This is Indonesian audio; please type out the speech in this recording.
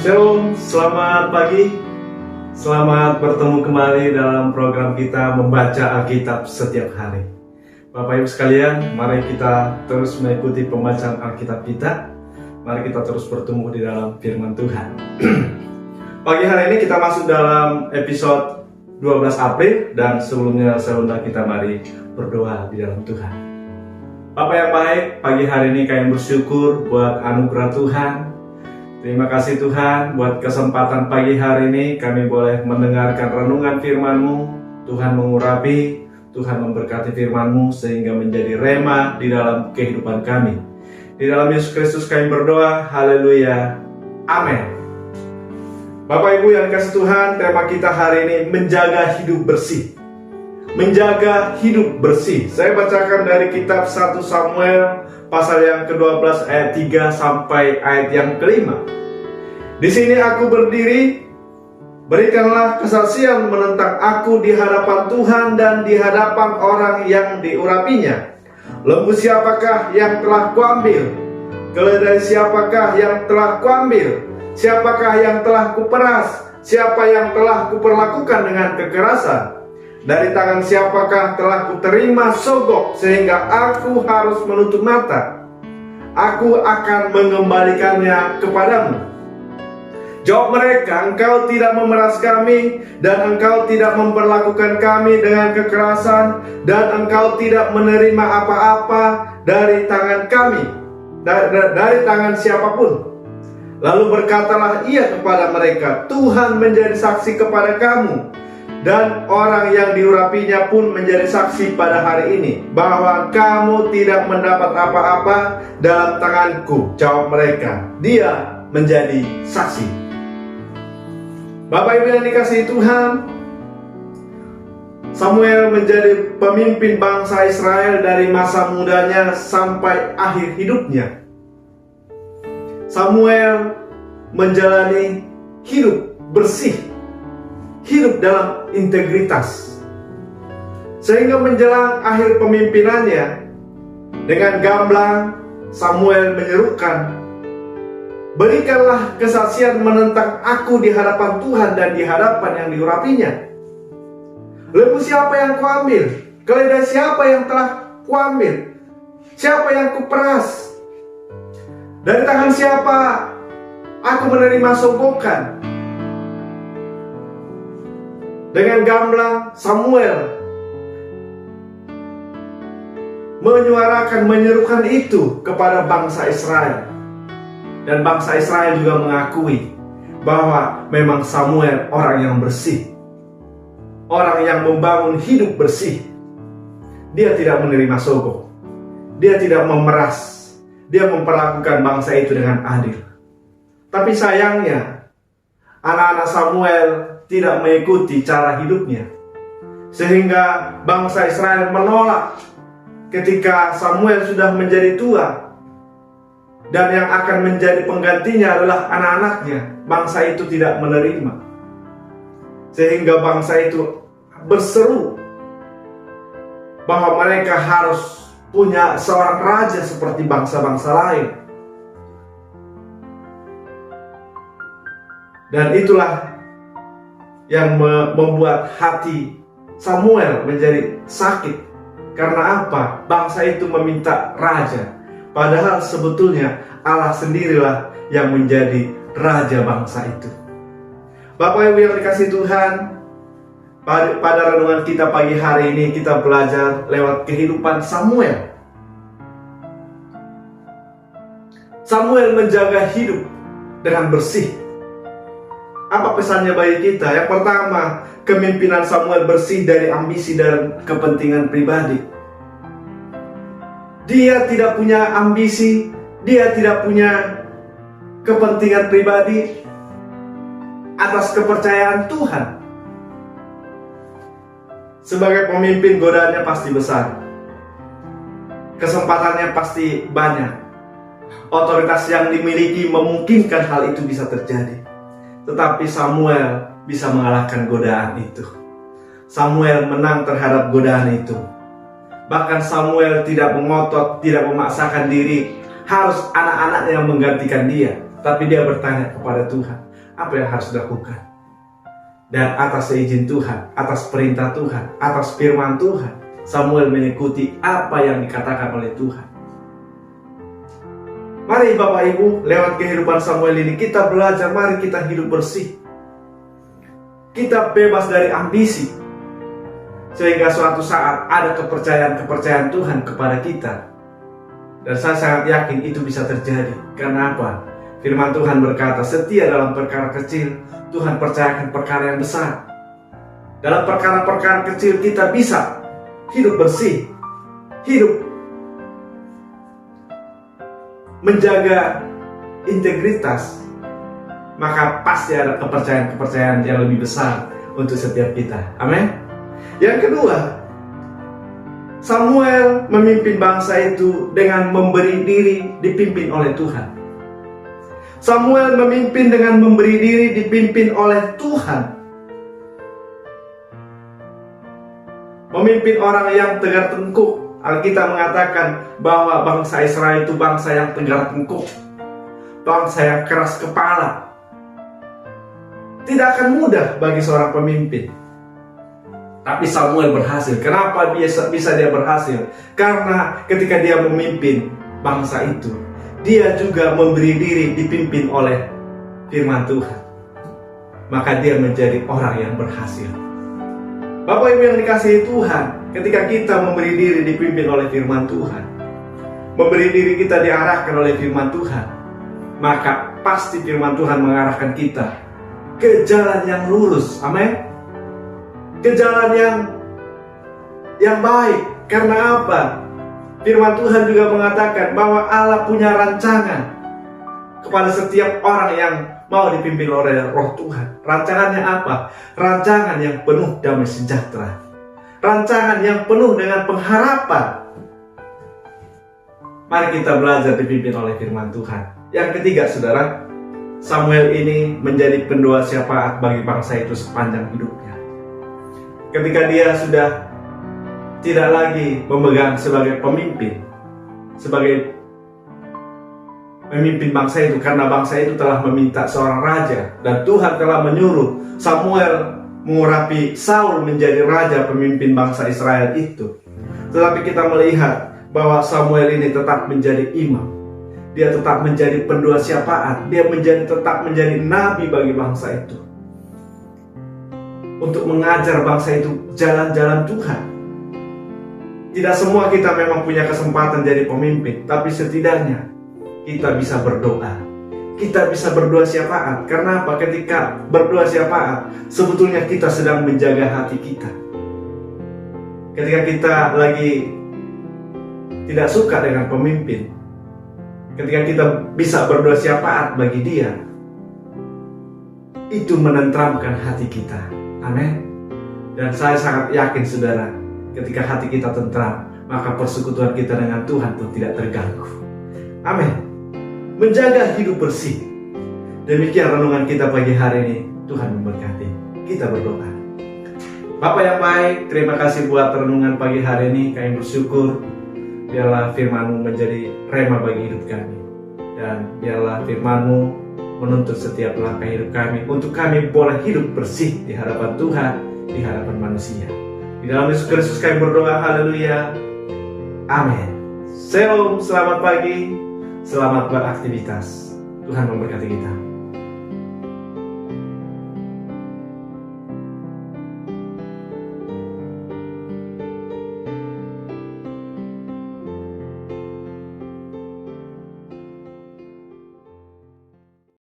Shalom, selamat pagi. Selamat bertemu kembali dalam program kita membaca Alkitab setiap hari. Bapak Ibu sekalian, mari kita terus mengikuti pembacaan Alkitab kita. Mari kita terus bertumbuh di dalam firman Tuhan. Pagi hari ini kita masuk dalam episode 12 April, dan sebelumnya saya undang kita mari berdoa di dalam Tuhan. Bapak yang baik, pagi hari ini kami bersyukur buat anugerah Tuhan. Terima kasih Tuhan buat kesempatan pagi hari ini kami boleh mendengarkan renungan firman-Mu. Tuhan mengurapi, Tuhan memberkati firman-Mu sehingga menjadi rema di dalam kehidupan kami. Di dalam Yesus Kristus kami berdoa, haleluya, amin. Bapak Ibu yang dikasihi Tuhan, tema kita hari ini menjaga hidup bersih. Menjaga hidup bersih. Saya bacakan dari kitab 1 Samuel pasal yang ke-12 ayat 3 sampai ayat yang ke-5. Di sini aku berdiri, berikanlah kesaksian menentang aku di hadapan Tuhan dan di hadapan orang yang diurapinya. Lembu siapakah yang telah kuambil? Keledai siapakah yang telah kuambil? Siapakah yang telah kuperas? Siapa yang telah kuperlakukan dengan kekerasan? Dari tangan siapakah telah kuterima sogok sehingga aku harus menutup mata? Aku akan mengembalikannya kepadamu. Jawab mereka, engkau tidak memeras kami, dan engkau tidak memperlakukan kami dengan kekerasan, dan engkau tidak menerima apa-apa dari tangan kami, dari tangan siapapun. Lalu berkatalah ia kepada mereka, Tuhan menjadi saksi kepada kamu, dan orang yang diurapinya pun menjadi saksi pada hari ini, bahwa kamu tidak mendapat apa-apa dalam tanganku. Jawab mereka, dia menjadi saksi. Bapak Ibu yang dikasihi Tuhan, Samuel menjadi pemimpin bangsa Israel dari masa mudanya sampai akhir hidupnya. Samuel menjalani hidup bersih, hidup dalam integritas, sehingga menjelang akhir pemimpinannya, dengan gamblang Samuel menyerukan, berikanlah kesaksian menentang aku di hadapan Tuhan dan di hadapan yang diurapinya. Lembu siapa yang kuambil? Keledai siapa yang telah kuambil? Siapa yang kuperas? Dari tangan siapa aku menerima sogokan? Dengan gamblang Samuel menyerukan itu kepada bangsa Israel. Dan bangsa Israel juga mengakui bahwa memang Samuel orang yang bersih, orang yang membangun hidup bersih. Dia tidak menerima sogok, dia tidak memeras, dia memperlakukan bangsa itu dengan adil. Tapi sayangnya, anak-anak Samuel tidak mengikuti cara hidupnya, sehingga bangsa Israel menolak ketika Samuel sudah menjadi tua. Dan yang akan menjadi penggantinya adalah anak-anaknya. Bangsa itu tidak menerima, sehingga bangsa itu berseru bahwa mereka harus punya seorang raja seperti bangsa-bangsa lain. Dan itulah yang membuat hati Samuel menjadi sakit. Karena apa? Bangsa itu meminta raja, padahal sebetulnya Allah sendirilah yang menjadi raja bangsa itu. Bapak Ibu yang dikasihi Tuhan, pada renungan kita pagi hari ini kita belajar lewat kehidupan Samuel. Samuel menjaga hidup dengan bersih. Apa pesannya bagi kita? Yang pertama, kepemimpinan Samuel bersih dari ambisi dan kepentingan pribadi. Dia tidak punya ambisi, dia tidak punya kepentingan pribadi atas kepercayaan Tuhan. Sebagai pemimpin godaannya pasti besar, kesempatannya pasti banyak, otoritas yang dimiliki memungkinkan hal itu bisa terjadi. Tetapi Samuel bisa mengalahkan godaan itu. Samuel menang terhadap godaan itu. Bahkan Samuel tidak mengotot, tidak memaksakan diri harus anak-anaknya yang menggantikan dia. Tapi dia bertanya kepada Tuhan, apa yang harus dilakukan. Dan atas izin Tuhan, atas perintah Tuhan, atas firman Tuhan, Samuel mengikuti apa yang dikatakan oleh Tuhan. Mari Bapak Ibu, lewat kehidupan Samuel ini kita belajar, mari kita hidup bersih. Kita bebas dari ambisi. Sehingga suatu saat ada kepercayaan Tuhan kepada kita. Dan saya sangat yakin itu bisa terjadi. Karena apa? Firman Tuhan berkata, setia dalam perkara kecil, Tuhan percayakan perkara yang besar. Dalam perkara-perkara kecil kita bisa hidup bersih, hidup menjaga integritas, maka pasti ada kepercayaan yang lebih besar untuk setiap kita. Amin. Yang kedua, Samuel memimpin bangsa itu dengan memberi diri dipimpin oleh Tuhan. Samuel memimpin dengan memberi diri dipimpin oleh Tuhan. Memimpin orang yang tegar tengkuk. Alkitab mengatakan bahwa bangsa Israel itu bangsa yang tegar tengkuk, bangsa yang keras kepala. Tidak akan mudah bagi seorang pemimpin. Tapi Samuel berhasil. Kenapa bisa dia berhasil? Karena ketika dia memimpin bangsa itu, dia juga memberi diri dipimpin oleh firman Tuhan. Maka dia menjadi orang yang berhasil. Bapak Ibu yang dikasihi Tuhan, ketika kita memberi diri dipimpin oleh firman Tuhan, memberi diri kita diarahkan oleh firman Tuhan, maka pasti firman Tuhan mengarahkan kita ke jalan yang lurus. Amin. Ke jalan yang baik. Karena apa? Firman Tuhan juga mengatakan bahwa Allah punya rancangan kepada setiap orang yang mau dipimpin oleh Roh Tuhan. Rancangannya apa? Rancangan yang penuh damai sejahtera. Rancangan yang penuh dengan pengharapan. Mari kita belajar dipimpin oleh firman Tuhan. Yang ketiga, saudara, Samuel ini menjadi pendoa syafaat bagi bangsa itu sepanjang hidupnya. Ketika dia sudah tidak lagi memegang sebagai pemimpin, sebagai memimpin bangsa itu, karena bangsa itu telah meminta seorang raja, dan Tuhan telah menyuruh Samuel mengurapi Saul menjadi raja pemimpin bangsa Israel itu. Tetapi kita melihat bahwa Samuel ini tetap menjadi imam, dia tetap menjadi pendoa syafaat, dia tetap menjadi nabi bagi bangsa itu, untuk mengajar bangsa itu jalan-jalan Tuhan. Tidak semua kita memang punya kesempatan jadi pemimpin, tapi setidaknya kita bisa berdoa. Kita bisa berdoa syafaat. Karena apa? Ketika berdoa syafaat, sebetulnya kita sedang menjaga hati kita. Ketika kita lagi tidak suka dengan pemimpin, ketika kita bisa berdoa syafaat bagi dia, itu menenteramkan hati kita. Amin. Dan saya sangat yakin, saudara, ketika hati kita tentram, maka persekutuan kita dengan Tuhan pun tidak terganggu. Amin. Menjaga hidup bersih. Demikian renungan kita pagi hari ini. Tuhan memberkati. Kita berdoa. Bapa yang baik, terima kasih buat renungan pagi hari ini. Kami bersyukur biarlah firman-Mu menjadi rema bagi hidup kami, dan biarlah firman-Mu menuntut setiap langkah hidup kami, untuk kami boleh hidup bersih di hadapan Tuhan, di hadapan manusia. Di dalam Yesus Kristus kami berdoa. Haleluya. Amin. Shalom, selamat pagi, selamat beraktivitas. Tuhan memberkati kita.